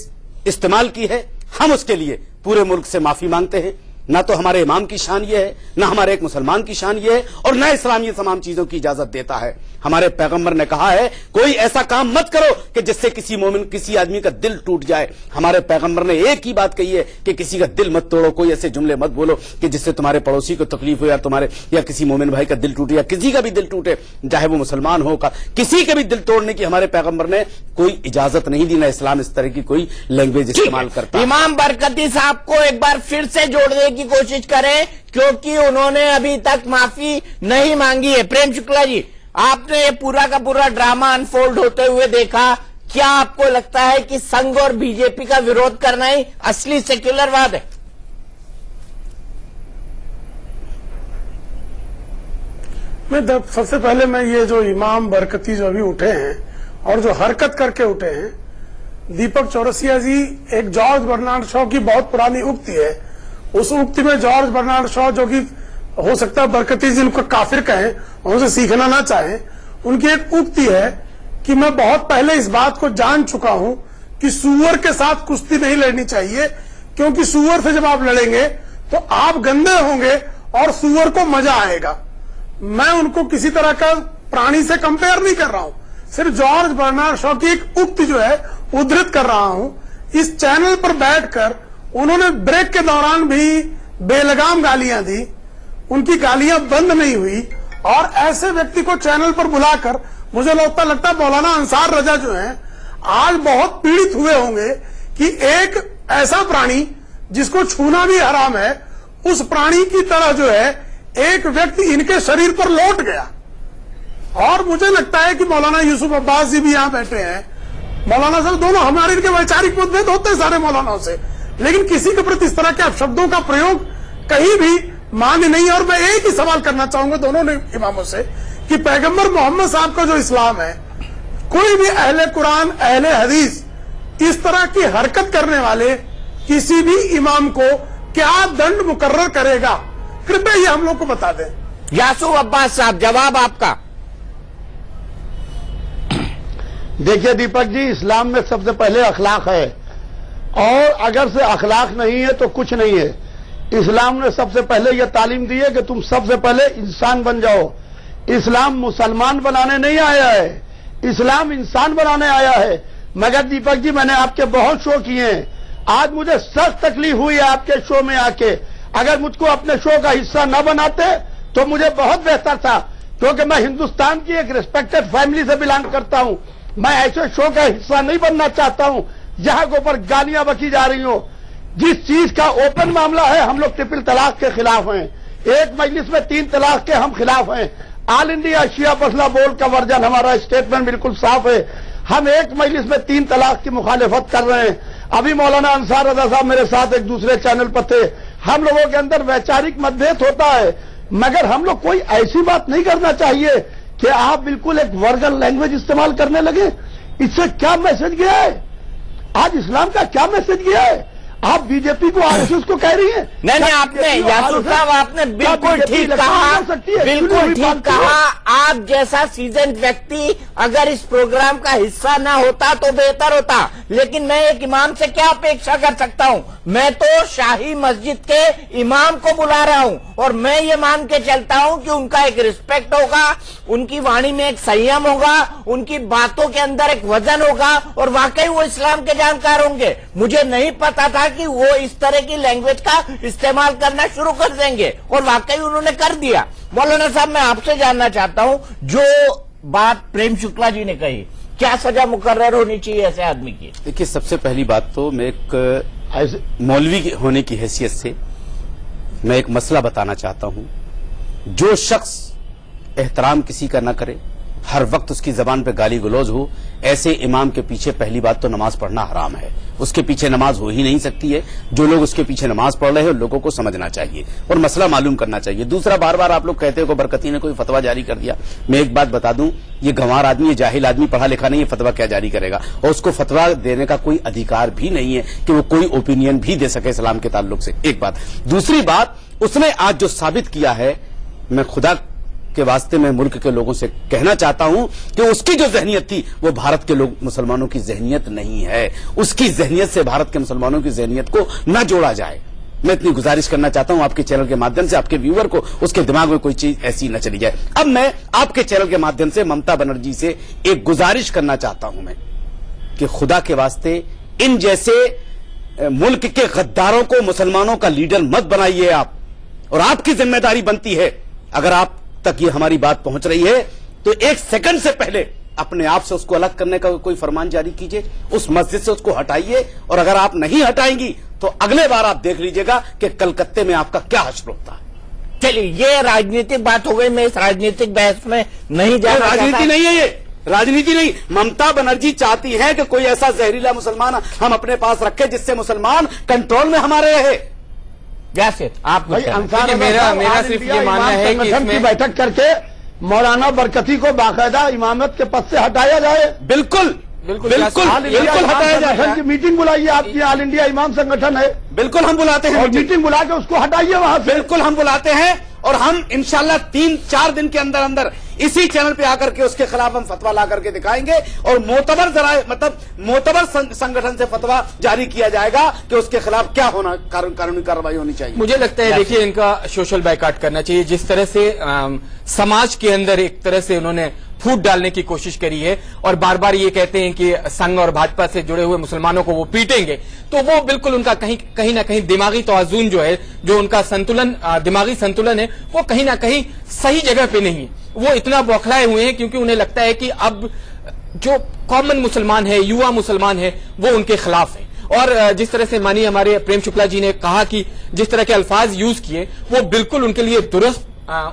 इस्तेमाल की है, हम उसके लिए पूरे मुल्क से माफी मांगते हैं। ना तो हमारे इमाम की शान ये है, ना हमारे एक मुसलमान की शान ये है, और ना इस्लाम ये तमाम चीजों की इजाजत देता है। हमारे पैगंबर ने कहा है कोई ऐसा काम मत करो कि जिससे किसी मोमिन, किसी आदमी का दिल टूट जाए। हमारे पैगंबर ने एक ही बात कही है कि किसी का दिल मत तोड़ो, कोई ऐसे जुमले मत बोलो कि जिससे तुम्हारे पड़ोसी को तकलीफ हो, या किसी मोमिन भाई का दिल टूटे, या किसी का भी दिल टूटे, चाहे वो मुसलमान हो, किसी का भी दिल तोड़ने की हमारे पैगंबर ने कोई इजाजत नहीं दी। ना इस्लाम इस तरह की कोई लैंग्वेज इस्तेमाल करता। इमाम बरकती साहब को एक बार फिर से जोड़ने की कोशिश करें, क्योंकि उन्होंने अभी तक माफी नहीं मांगी है। प्रेम शुक्ला जी, आपने ये पूरा का पूरा ड्रामा अनफोल्ड होते हुए देखा, क्या आपको लगता है कि संघ और बीजेपी का विरोध करना ही असली सेक्युलरवाद है? सबसे पहले मैं ये जो इमाम बरकती जो अभी उठे हैं और जो हरकत करके उठे हैं, दीपक चौरसिया जी, एक जॉर्ज बर्नार्ड शॉ की बहुत पुरानी उक्ति है। उस उक्ति में जॉर्ज बर्नार्ड शॉ, जो कि हो सकता है बरकती जी उनको काफिर कहें, उनसे सीखना ना चाहें, उनकी एक उक्ति है कि मैं बहुत पहले इस बात को जान चुका हूं कि सूअर के साथ कुश्ती नहीं लड़नी चाहिए, क्योंकि सूअर से जब आप लड़ेंगे तो आप गंदे होंगे और सूअर को मजा आएगा। मैं उनको किसी तरह का प्राणी से कंपेयर नहीं कर रहा हूं, सिर्फ जॉर्ज बर्नार्ड शॉ की एक उक्ति जो है उद्धृत कर रहा हूं। इस चैनल पर बैठकर उन्होंने ब्रेक के दौरान भी बेलगाम गालियां दी, उनकी गालियां बंद नहीं हुई, और ऐसे व्यक्ति को चैनल पर बुलाकर मुझे लगता है मौलाना अंसार रजा जो हैं आज बहुत पीड़ित हुए होंगे कि एक ऐसा प्राणी जिसको छूना भी हराम है, उस प्राणी की तरह जो है एक व्यक्ति इनके शरीर पर लौट गया। और मुझे लगता है कि मौलाना यूसुफ अब्बास जी भी यहां बैठे हैं, मौलाना साहब, दोनों हमारे इनके वैचारिक मतभेद होते हैं सारे मौलानाओं से, लेकिन किसी के प्रति इस तरह के शब्दों का प्रयोग कहीं भी मान्य नहीं है। और मैं एक ही सवाल करना चाहूंगा दोनों इमामों से कि पैगंबर मोहम्मद साहब का जो इस्लाम है, कोई भी अहले कुरान, अहले हदीस इस तरह की हरकत करने वाले किसी भी इमाम को क्या दंड मुकर्रर करेगा, कृपया ये हम लोग को बता दें। यासूफ अब्बास साहब, जवाब आपका। देखिए दीपक जी, इस्लाम में सबसे पहले अखलाक है, और अगर से अखलाक नहीं है तो कुछ नहीं है। इस्लाम ने सबसे पहले यह तालीम दी है कि तुम सबसे पहले इंसान बन जाओ। इस्लाम मुसलमान बनाने नहीं आया है, इस्लाम इंसान बनाने आया है। मगर दीपक जी, मैंने आपके बहुत शो किए हैं, आज मुझे सख्त तकलीफ हुई है आपके शो में आके। अगर मुझको अपने शो का हिस्सा न बनाते तो मुझे बहुत बेहतर था, क्योंकि मैं हिंदुस्तान की एक रिस्पेक्टेड फैमिली से बिलोंग करता हूं। मैं ऐसे शो का हिस्सा नहीं बनना चाहता हूं जहां के ऊपर गालियां बकी जा रही हो। जिस चीज का ओपन मामला है, हम लोग ट्रिपल तलाक के खिलाफ हैं, एक मजलिस में 3 तलाक के हम खिलाफ हैं। ऑल इंडिया शिया मसला बोर्ड का वर्जन, हमारा स्टेटमेंट बिल्कुल साफ है। हम एक मजलिस में 3 तलाक की मुखालिफत कर रहे हैं। अभी मौलाना अंसार रजा साहब मेरे साथ एक दूसरे चैनल पर थे। हम लोगों के अंदर वैचारिक मतभेद होता है, मगर हम लोग कोई ऐसी बात नहीं करना चाहिए कि आप बिल्कुल एक वर्गल लैंग्वेज इस्तेमाल करने लगे। इससे क्या मैसेज गया है? आज इस्लाम का क्या मैसेज गया है? आप बीजेपी को आरएसएस को कह रही हैं? नहीं, आपने यासूर साहब आपने बिल्कुल ठीक कहा, बिल्कुल ठीक कहा। आप जैसा सीजन व्यक्ति अगर इस प्रोग्राम का हिस्सा ना होता तो बेहतर होता, लेकिन मैं एक इमाम से क्या अपेक्षा कर सकता हूं? मैं तो शाही मस्जिद के इमाम को बुला रहा हूं और मैं ये मान के चलता हूं कि उनका एक रिस्पेक्ट होगा, उनकी वाणी में एक संयम होगा, उनकी बातों के अंदर एक वजन होगा और वाकई वो इस्लाम के जानकार होंगे। मुझे नहीं पता था कि वो इस तरह की लैंग्वेज का इस्तेमाल करना शुरू कर देंगे और वाकई उन्होंने कर दिया। मौलाना साहब, मैं आपसे जानना चाहता हूं, जो बात प्रेम शुक्ला जी ने कही, क्या सजा मुकर्रर होनी चाहिए ऐसे आदमी की? देखिए, सबसे पहली बात तो मैं एक मौलवी होने की हैसियत से मैं एक मसला बताना चाहता हूं। जो शख्स एहतराम किसी का न करे, हर वक्त उसकी जबान पे गाली गलौज हो, ऐसे इमाम के पीछे पहली बात तो नमाज पढ़ना हराम है। उसके पीछे नमाज हो ही नहीं सकती है। जो लोग उसके पीछे नमाज पढ़ रहे हैं लोगों को समझना चाहिए और मसला मालूम करना चाहिए। दूसरा, बार बार आप लोग कहते हो कि बरकती ने कोई फतवा जारी कर दिया। मैं एक बात बता दूं, ये गंवार आदमी, ये जाहिल आदमी, पढ़ा लिखा नहीं है, फतवा क्या जारी करेगा? और उसको फतवा देने का कोई अधिकार भी नहीं है कि वो कोई ओपिनियन भी दे सके इस्लाम के ताल्लुक से। एक बात। दूसरी बात, उसने आज जो साबित किया है, मैं खुदा के वास्ते में मुल्क के लोगों से कहना चाहता हूं कि उसकी जो जहनियत थी वो भारत के लोग मुसलमानों की जहनियत नहीं है। उसकी जहनियत से भारत के मुसलमानों की जहनियत को न जोड़ा जाए। मैं इतनी गुजारिश करना चाहता हूं आपके चैनल के माध्यम से, आपके व्यूअर को उसके दिमाग में कोई चीज ऐसी न चली जाए। अब मैं आपके चैनल के माध्यम से ममता बनर्जी से एक गुजारिश करना चाहता हूं मैं कि खुदा के वास्ते इन जैसे मुल्क के गद्दारों को मुसलमानों का लीडर मत बनाइए आप। और आपकी जिम्मेदारी बनती है, अगर आप तक ये हमारी बात पहुंच रही है तो 1 सेकंड से पहले अपने आप से उसको अलग करने का कोई फरमान जारी कीजिए, उस मस्जिद से उसको हटाइए। और अगर आप नहीं हटाएंगी तो अगले बार आप देख लीजिएगा कि कलकत्ते में आपका क्या हश्र होता है। चलिए, ये राजनीतिक बात हो गई, मैं इस राजनीतिक बहस में नहीं जाना। राजनीति नहीं है, ये राजनीति नहीं। ममता बनर्जी चाहती है कि कोई ऐसा जहरीला मुसलमान हम अपने पास रखें जिससे मुसलमान कंट्रोल में हमारे रहे। आप मेरा सिर्फ ये मानना है कि इसमें बैठक करके मौलाना बरकती को बाकायदा इमामत के पद से हटाया जाए। बिल्कुल हटाया जाए। की मीटिंग बुलाइए, आपकी ऑल इंडिया इमाम संगठन है, बिल्कुल हम बुलाते हैं, मीटिंग बुला के उसको हटाइए वहां से। बिल्कुल हम बुलाते हैं और हम इंशाल्लाह 3-4 दिन के अंदर अंदर इसी चैनल पे आकर के उसके खिलाफ हम फतवा ला करके दिखाएंगे और मोतबर संगठन से फतवा जारी किया जाएगा कि उसके खिलाफ क्या होना, कानूनी कार्रवाई होनी चाहिए। मुझे लगता है, देखिए, इनका सोशल बाइकाट करना चाहिए। जिस तरह से समाज के अंदर एक तरह से उन्होंने फूट डालने की कोशिश करी है और बार बार ये कहते हैं कि संघ और भाजपा से जुड़े हुए मुसलमानों को वो पीटेंगे, तो वो बिल्कुल उनका कहीं ना कहीं दिमागी तवाज़ुन जो है, जो उनका संतुलन, दिमागी संतुलन है, वो कहीं ना कहीं सही जगह पे नहीं है। वो इतना बौखलाए हुए हैं क्योंकि उन्हें लगता है कि अब जो कॉमन मुसलमान है, युवा मुसलमान है, वो उनके खिलाफ है। और जिस तरह से मानिए हमारे प्रेम शुक्ला जी ने कहा कि जिस तरह के अल्फाज यूज किए वो बिल्कुल उनके लिए दुरुस्त,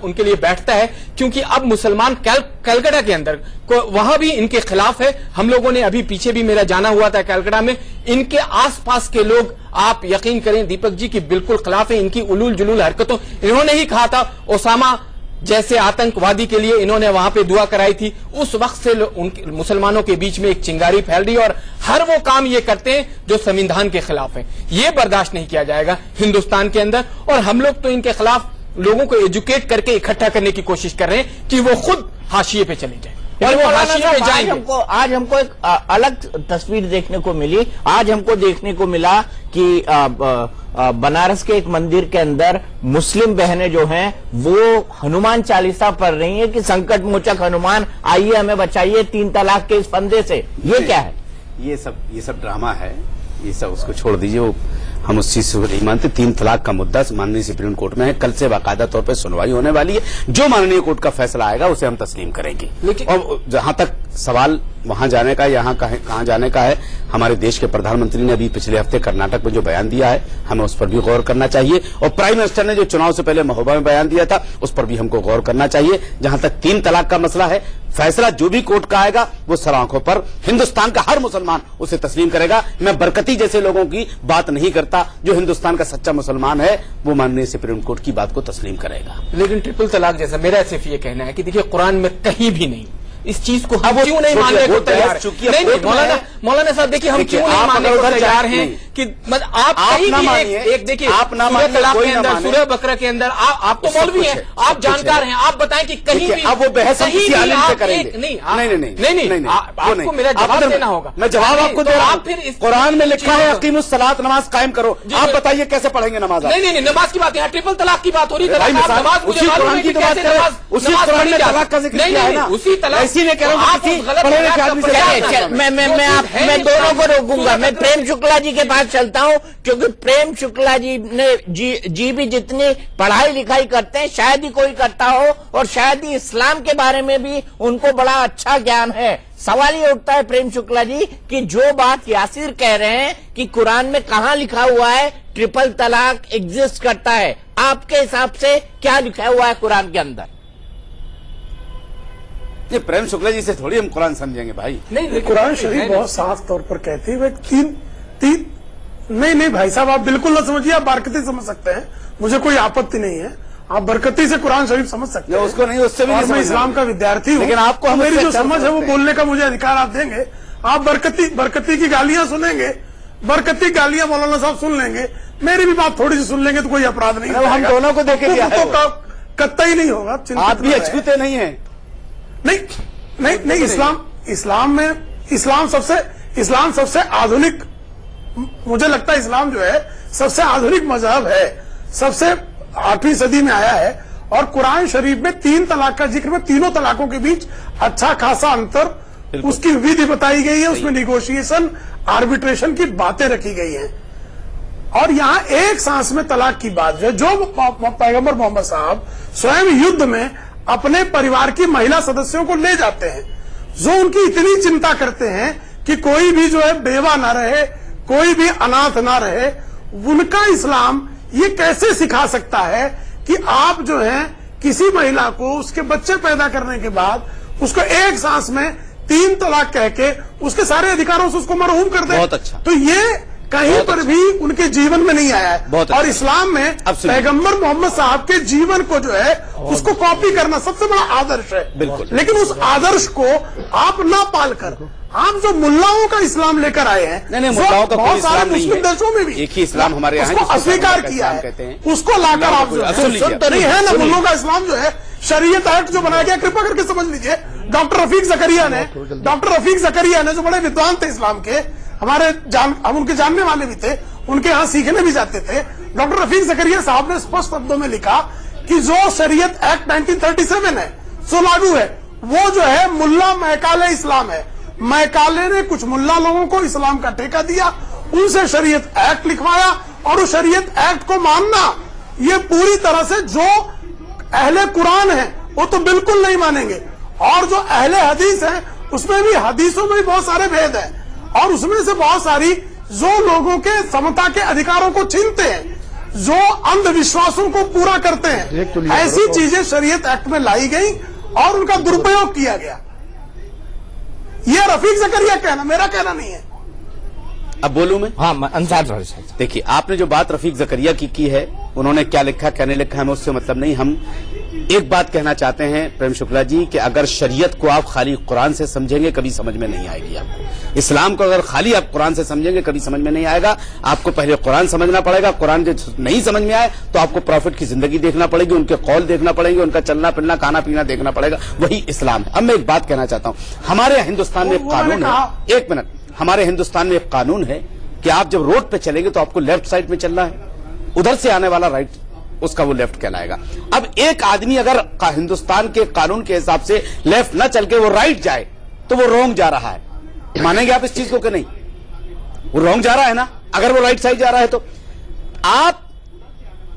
उनके लिए बैठता है, क्योंकि अब मुसलमान कलकत्ता के अंदर वहां भी इनके खिलाफ है। हम लोगों ने अभी पीछे भी मेरा जाना हुआ था कलकत्ता में, इनके आसपास के लोग, आप यकीन करें दीपक जी, की बिल्कुल खिलाफ है। इनकी उलूल जुलूल हरकतों, इन्होंने ही कहा था ओसामा जैसे आतंकवादी के लिए इन्होंने वहां पे दुआ कराई थी। उस वक्त से उनके मुसलमानों के बीच में एक चिंगारी फैल रही है और हर वो काम ये करते हैं जो संविधान के खिलाफ है। ये बर्दाश्त नहीं किया जाएगा हिंदुस्तान के अंदर। और हम लोग तो इनके खिलाफ लोगों को एजुकेट करके इकट्ठा करने की कोशिश कर रहे हैं कि वो खुद हाशिए पे चले जाए और वो हाशिए पे जाएंगे। आज हमको एक अलग तस्वीर देखने को मिली। आज हमको देखने को मिला कि बनारस के एक मंदिर के अंदर मुस्लिम बहनें जो हैं वो हनुमान चालीसा पढ़ रही हैं कि संकट मोचक हनुमान आइए हमें बचाइए 3 तलाक के इस फंदे से। ये क्या है? ये सब ड्रामा है, ये सब उसको छोड़ दीजिए। वो हम उस चीज से नहीं मानते। 3 तलाक का मुद्दा माननीय सुप्रीम कोर्ट में है, कल से बाकायदा तौर पर सुनवाई होने वाली है। जो माननीय कोर्ट का फैसला आएगा उसे हम तस्लीम करेंगे। और जहां तक सवाल वहां जाने का, यहाँ कहां जाने का है। हमारे देश के प्रधानमंत्री ने अभी पिछले हफ्ते कर्नाटक में जो बयान दिया है, हमें उस पर भी गौर करना चाहिए। और प्राइम मिनिस्टर ने जो चुनाव से पहले महोबा में बयान दिया था, उस पर भी हमको गौर करना चाहिए। जहां तक 3 तलाक का मसला है, फैसला जो भी कोर्ट का आएगा वो सर आंखों पर हिंदुस्तान का हर मुसलमान उसे तस्लीम करेगा। मैं बरकती जैसे लोगों की बात नहीं करता। जो हिंदुस्तान का सच्चा मुसलमान है वो माननीय सुप्रीम कोर्ट की बात को तस्लीम करेगा। लेकिन ट्रिपल तलाक जैसा मेरा सिर्फ ये कहना है कि देखिए कुरान में कहीं भी नहीं, इस चीज को हम क्यों नहीं मानने को तैयार है? नहीं, मौलाना साहब देखिए, हम क्यों नहीं मानने को तैयार हैं कि आप कहीं भी एक देखिए, आप ना मानिए, तलाक के अंदर, सूरह बकरा के अंदर, आप तो मौलवी हैं, आप जानकार हैं, आप बताएं कि कहीं भी अब वो बहस हम किसी आलिम से करेंगे। नहीं, आपको मेरा जवाब देना होगा। मैं जवाब आपको दे रहा हूं। फिर कुरान में लिखा है अकीमुस सलात, नमाज कायम करो। आप बताइए कैसे पढ़ेंगे नमाज? नहीं, नमाज की बात है, ट्रिपल तलाक की बात हो रही है। उसी कुरान की बात करें, उसी कुरान में तलाक का जिक्र किया है ना, उसी तलाक इसी ने कह रहा हूं। मैं दोनों को रोकूंगा। मैं प्रेम शुक्ला जी के पास चलता हूं, क्योंकि प्रेम शुक्ला जी ने जी भी जितनी पढ़ाई लिखाई करते हैं शायद ही कोई करता हो, और शायद ही इस्लाम के बारे में भी उनको बड़ा अच्छा ज्ञान है। सवाल ये उठता है प्रेम शुक्ला जी कि जो बात यासिर कह रहे हैं कि कुरान में कहां लिखा हुआ है ट्रिपल तलाक एग्जिस्ट करता है, आपके हिसाब से क्या लिखा हुआ है कुरान के अंदर? ये प्रेम शुक्ला जी से थोड़ी हम कुरान समझेंगे भाई। नहीं, कुरान शरीफ बहुत साफ तौर पर कहती है तीन नहीं भाई साहब, आप बिल्कुल ना समझिए, आप बरकती समझ सकते हैं, मुझे कोई आपत्ति नहीं है। आप बरकती से कुरान शरीफ समझ सकते हैं, उसको नहीं, उससे भी नहीं। मैं इस्लाम का विद्यार्थी हूँ, लेकिन आपको मेरी जो समझ है वो बोलने का मुझे अधिकार आप देंगे। आप बरकती की गालियां सुनेंगे, बरकती गालियां मौलाना साहब सुन लेंगे, मेरी भी बात थोड़ी सी सुन लेंगे तो कोई अपराध नहीं। हम दोनों को देखे कतई नहीं होगा। आप भी अछूते नहीं है। नहीं, इस्लाम सबसे आधुनिक, मुझे लगता है इस्लाम जो है सबसे आधुनिक मजहब है, सबसे 8वीं सदी में आया है। और कुरान शरीफ में 3 तलाक का जिक्र में तीनों तलाकों के बीच अच्छा खासा अंतर, उसकी विधि बताई गई है, उसमें निगोशिएशन, आर्बिट्रेशन की बातें रखी गई हैं। और यहाँ एक सांस में तलाक की बात है, जो पैगंबर मोहम्मद साहब स्वयं युद्ध में अपने परिवार की महिला सदस्यों को ले जाते हैं, जो उनकी इतनी चिंता करते हैं कि कोई भी जो है बेवा ना रहे, कोई भी अनाथ ना रहे, उनका इस्लाम ये कैसे सिखा सकता है कि आप जो है किसी महिला को उसके बच्चे पैदा करने के बाद उसको एक सांस में 3 तलाक कह के उसके सारे अधिकारों से उसको मरहूम कर दे? बहुत अच्छा। तो ये कहीं पर भी उनके जीवन में नहीं आया है। और इस्लाम में पैगंबर मोहम्मद साहब के जीवन को जो है उसको कॉपी करना सबसे बड़ा आदर्श है। बिल्कुल। लेकिन उस आदर्श को आप ना पालकर आप जो मुल्लाओं का इस्लाम लेकर आए हैं, नहीं, मुल्लाओं का बहुत सारे मुस्लिम देशों में भी एक ही इस्लाम हमारे यहाँ उसको अस्वीकार किया है, उसको लाकर आप जो नहीं है ना, मुल्लों का इस्लाम जो है शरीयत एक्ट जो बनाया गया, कृपा करके समझ लीजिए। डॉक्टर रफीक जकरिया ने जो बड़े विद्वान थे इस्लाम के, हम उनके जानने वाले भी थे, उनके यहाँ सीखने भी जाते थे। डॉक्टर रफीक जकरिया साहब ने स्पष्ट शब्दों में लिखा कि जो शरीयत एक्ट 1937 है जो लागू है, वो जो है मुल्ला महकाले इस्लाम है। महकाले ने कुछ मुल्ला लोगों को इस्लाम का ठेका दिया, उनसे शरीयत एक्ट लिखवाया, और उस शरीयत एक्ट को मानना ये पूरी तरह से जो अहले कुरान है वो तो बिल्कुल नहीं मानेंगे, और जो अहले हदीस है उसमें भी हदीसों में भी बहुत सारे भेद हैं, और उसमें से बहुत सारी जो लोगों के समता के अधिकारों को छीनते हैं, जो अंधविश्वासों को पूरा करते हैं, ऐसी चीजें शरीयत एक्ट में लाई गई और उनका दुरुपयोग किया गया। ये रफीक जकरिया कहना, मेरा कहना नहीं है। अब बोलूं मैं? हाँ, अंसार। देखिए, आपने जो बात रफीक जकरिया की है, उन्होंने क्या लिखा क्या नहीं लिखा हमें उससे मतलब नहीं। हम एक बात कहना चाहते हैं प्रेम शुक्ला जी कि अगर शरीयत को आप खाली कुरान से समझेंगे कभी समझ में नहीं आएगी आपको। इस्लाम को अगर खाली आप कुरान से समझेंगे कभी समझ में नहीं आएगा। आपको पहले कुरान समझना पड़ेगा। कुरान जो नहीं समझ में आए तो आपको प्रॉफिट की जिंदगी देखना पड़ेगी, उनके कौल देखना पड़ेंगे, उनका चलना फिरना खाना पीना देखना पड़ेगा, वही इस्लाम है। अब मैं एक बात कहना चाहता हूं, हमारे हिंदुस्तान में एक कानून है, एक मिनट, हमारे हिंदुस्तान में एक कानून है कि आप जब रोड पे चलेंगे तो आपको लेफ्ट साइड में चलना है, उधर से आने वाला राइट, उसका वो लेफ्ट कहलाएगा। अब एक आदमी अगर हिंदुस्तान के कानून के हिसाब से लेफ्ट ना चल के वो राइट जाए तो वो रॉन्ग जा रहा है। मानेंगे आप इस चीज को कि नहीं? वो रॉन्ग जा रहा है ना, अगर वो राइट साइड जा रहा है तो आप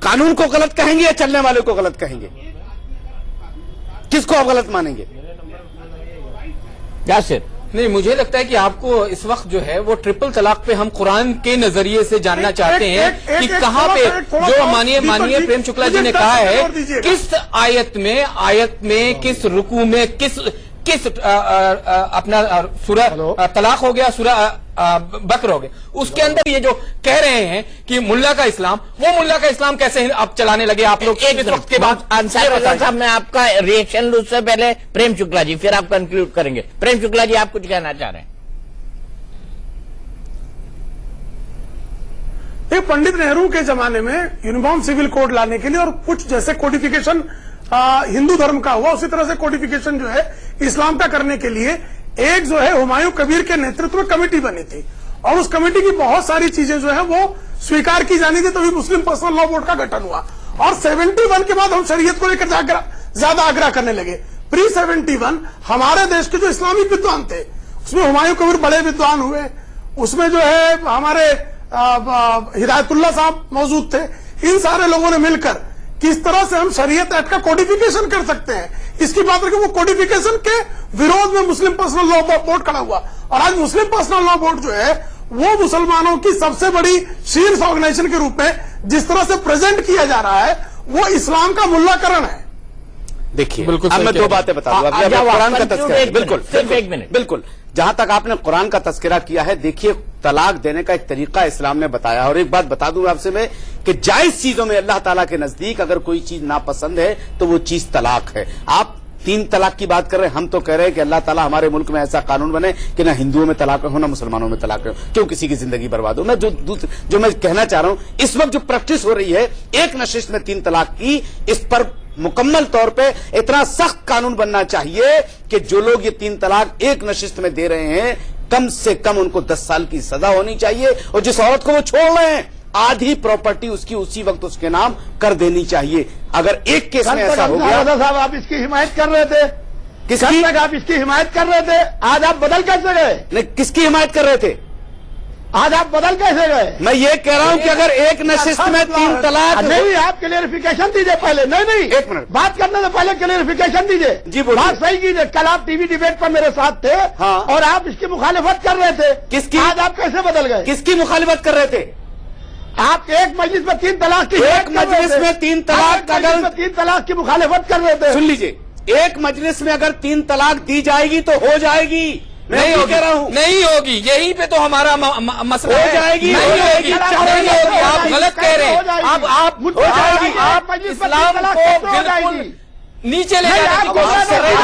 कानून को गलत कहेंगे या चलने वाले को गलत कहेंगे? किसको आप गलत मानेंगे? यासिर, नहीं, मुझे लगता है कि आपको इस वक्त जो है वो ट्रिपल तलाक पे हम कुरान के नजरिए से जानना चाहते हैं कि कहाँ पे जो माननीय प्रेम शुक्ला जी ने कहा है, किस आयत में किस रुकू में किस अपना सूरह तलाक हो गया, सूरह बकर हो गया, उसके अंदर ये जो कह रहे हैं कि मुल्ला का इस्लाम, वो मुल्ला का इस्लाम कैसे अब चलाने लगे आप लोग इस वक्त के बाद? अंसार साहब, मैं आपका रिएक्शन लूँ उससे पहले प्रेम शुक्ला जी, फिर आप कंक्लूड करेंगे। प्रेम शुक्ला जी, आप कुछ कहना चाह रहे हैं? पंडित नेहरू के जमाने में यूनिफॉर्म सिविल कोड लाने के लिए और कुछ जैसे कोडिफिकेशन हिंदू धर्म का हुआ, उसी तरह से कोडिफिकेशन जो है इस्लाम का करने के लिए एक जो है हुमायूं कबीर के नेतृत्व में कमेटी बनी थी और उस कमेटी की बहुत सारी चीजें जो है वो स्वीकार की जानी थी, तभी मुस्लिम पर्सनल लॉ बोर्ड का गठन हुआ। और 71 के बाद हम शरीयत को लेकर ज्यादा आग्रह करने लगे। प्री 71 हमारे देश के जो इस्लामिक विद्वान थे, उसमें हुमायूं कबीर बड़े विद्वान हुए, उसमें जो है हमारे हिदायतुल्लाह साहब मौजूद थे। इन सारे लोगों ने मिलकर किस तरह से हम शरीयत एक्ट का कोडिफिकेशन कर सकते हैं, इसकी बात रखें। वो कोडिफिकेशन के विरोध में मुस्लिम पर्सनल लॉ बोर्ड खड़ा हुआ और आज मुस्लिम पर्सनल लॉ बोर्ड जो है वो मुसलमानों की सबसे बड़ी शीर्ष ऑर्गेनाइजेशन के रूप में जिस तरह से प्रेजेंट किया जा रहा है, वो इस्लाम का मुल्लाकरण है। देखिए, अब मैं दो बातें बता दूं। अब कुरान का तस्करा, बिल्कुल सिर्फ एक मिनट, बिल्कुल, जहां तक आपने कुरान का तस्करा किया है, देखिए तलाक देने का एक तरीका इस्लाम ने बताया। और एक बात बता दूं आपसे मैं कि जायज चीजों में अल्लाह ताला के नजदीक अगर कोई चीज नापसंद है तो वो चीज तलाक है। आप 3 तलाक की बात कर रहे हैं, हम तो कह रहे हैं कि अल्लाह ताला हमारे मुल्क में ऐसा कानून बने कि ना हिंदुओं में तलाक हो ना मुसलमानों में तलाक हो, क्यों किसी की जिंदगी बर्बाद हो। मैं जो मैं कहना चाह रहा हूं, इस वक्त जो प्रैक्टिस हो रही है एक नशिस्त में 3 तलाक की, इस पर मुकम्मल तौर पे इतना सख्त कानून बनना चाहिए कि जो लोग ये 3 तलाक एक नशिस्त में दे रहे हैं, कम से कम उनको 10 साल की सजा होनी चाहिए और जिस औरत को वो छोड़ रहे हैं आधी प्रॉपर्टी उसकी उसी वक्त उसके नाम कर देनी चाहिए। अगर एक केस में ऐसा हो गया, साहब आप इसकी हिमायत कर रहे थे, किसकी? आप इसकी हिमायत कर रहे थे, आज आप बदल कैसे गए? नहीं, किसकी हिमायत कर रहे थे? आज आप बदल कैसे गए? मैं ये कह रहा हूं कि अगर एक नशिस्त में 3 तलाक नहीं, आप क्लियरिफिकेशन दीजिए पहले। नहीं, एक मिनट, बात करने से पहले क्लियरिफिकेशन दीजिए। जी बोलिए। बात सही कीजिए। कल आप टीवी डिबेट पर मेरे साथ थे, हाँ, और आप इसकी मुखालिफत कर रहे थे। किसकी? आज आप कैसे बदल गए? किसकी मुखालिफत कर रहे थे? आप एक मजलिस में 3 तलाक की, एक मजलिस में 3 तलाक, अगर 3 तलाक की मुखालिफत कर रहे थे। सुन लीजिए, एक मजलिस में अगर 3 तलाक दी जाएगी तो हो जाएगी, नहीं कह रहा हूं नहीं होगी। यहीं पे तो हमारा मसला हो जाएगी, नहीं होगी, आप गलत कह रहे हैं। आप हो जाएगी, आप इस्लाम को बिल्कुल नीचे ले जाने की कोशिश कर रहे हैं।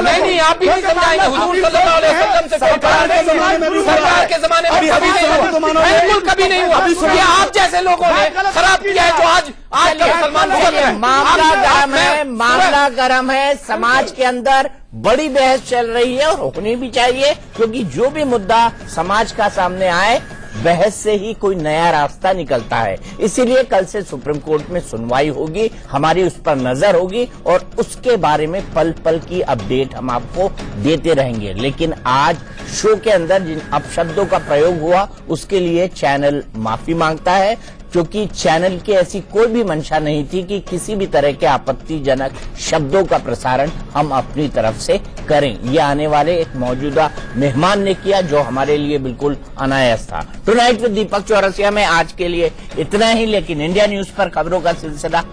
नहीं, आप भी नहीं समझाएंगे। हुजूर सल्लल्लाहु अलैहि वसल्लम से सरकार के जमाने में बिल्कुल कभी नहीं हुआ। ये आप जैसे लोगों ने खराब किया है जो आज का मुसलमान भुगत रहे हैं। मामला गर्म है, मामला गर्म है, समाज के अंदर बड़ी बहस चल रही है और होनी भी चाहिए, क्योंकि जो भी मुद्दा समाज का सामने आए, बहस से ही कोई नया रास्ता निकलता है। इसीलिए कल से सुप्रीम कोर्ट में सुनवाई होगी, हमारी उस पर नजर होगी और उसके बारे में पल पल की अपडेट हम आपको देते रहेंगे। लेकिन आज शो के अंदर जिन अपशब्दों का प्रयोग हुआ उसके लिए चैनल माफी मांगता है, क्योंकि चैनल की ऐसी कोई भी मंशा नहीं थी कि किसी भी तरह के आपत्तिजनक शब्दों का प्रसारण हम अपनी तरफ से करें। ये आने वाले एक मौजूदा मेहमान ने किया जो हमारे लिए बिल्कुल अनायास था। टुनाइट विद दीपक चौरसिया में आज के लिए इतना ही, लेकिन इंडिया न्यूज पर खबरों का सिलसिला